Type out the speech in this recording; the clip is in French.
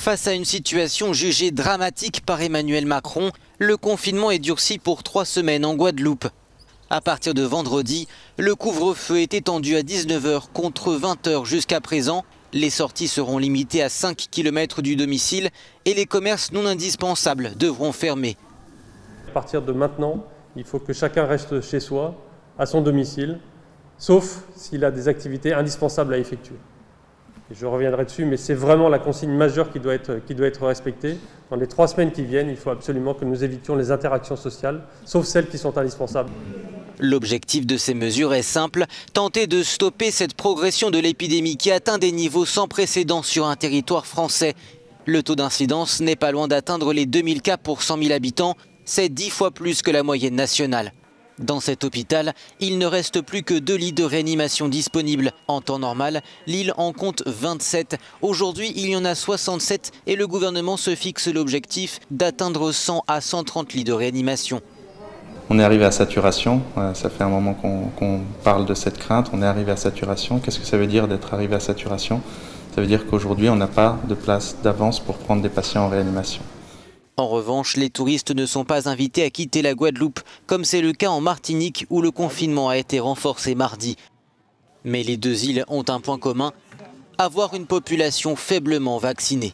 Face à une situation jugée dramatique par Emmanuel Macron, le confinement est durci pour 3 semaines en Guadeloupe. À partir de vendredi, le couvre-feu est étendu à 19 h contre 20 h jusqu'à présent. Les sorties seront limitées à 5 km du domicile et les commerces non indispensables devront fermer. À partir de maintenant, il faut que chacun reste chez soi, à son domicile, sauf s'il a des activités indispensables à effectuer. Et je reviendrai dessus, mais c'est vraiment la consigne majeure qui doit être respectée. Dans les 3 semaines qui viennent, il faut absolument que nous évitions les interactions sociales, sauf celles qui sont indispensables. L'objectif de ces mesures est simple, tenter de stopper cette progression de l'épidémie qui atteint des niveaux sans précédent sur un territoire français. Le taux d'incidence n'est pas loin d'atteindre les 2000 cas pour 100 000 habitants, c'est 10 fois plus que la moyenne nationale. Dans cet hôpital, il ne reste plus que 2 lits de réanimation disponibles. En temps normal, l'île en compte 27. Aujourd'hui, il y en a 67 et le gouvernement se fixe l'objectif d'atteindre 100 à 130 lits de réanimation. On est arrivé à saturation, ça fait un moment qu'on parle de cette crainte, on est arrivé à saturation. Qu'est-ce que ça veut dire d'être arrivé à saturation? Ça veut dire qu'aujourd'hui on n'a pas de place d'avance pour prendre des patients en réanimation. En revanche, les touristes ne sont pas invités à quitter la Guadeloupe, comme c'est le cas en Martinique où le confinement a été renforcé mardi. Mais les 2 îles ont un point commun, avoir une population faiblement vaccinée.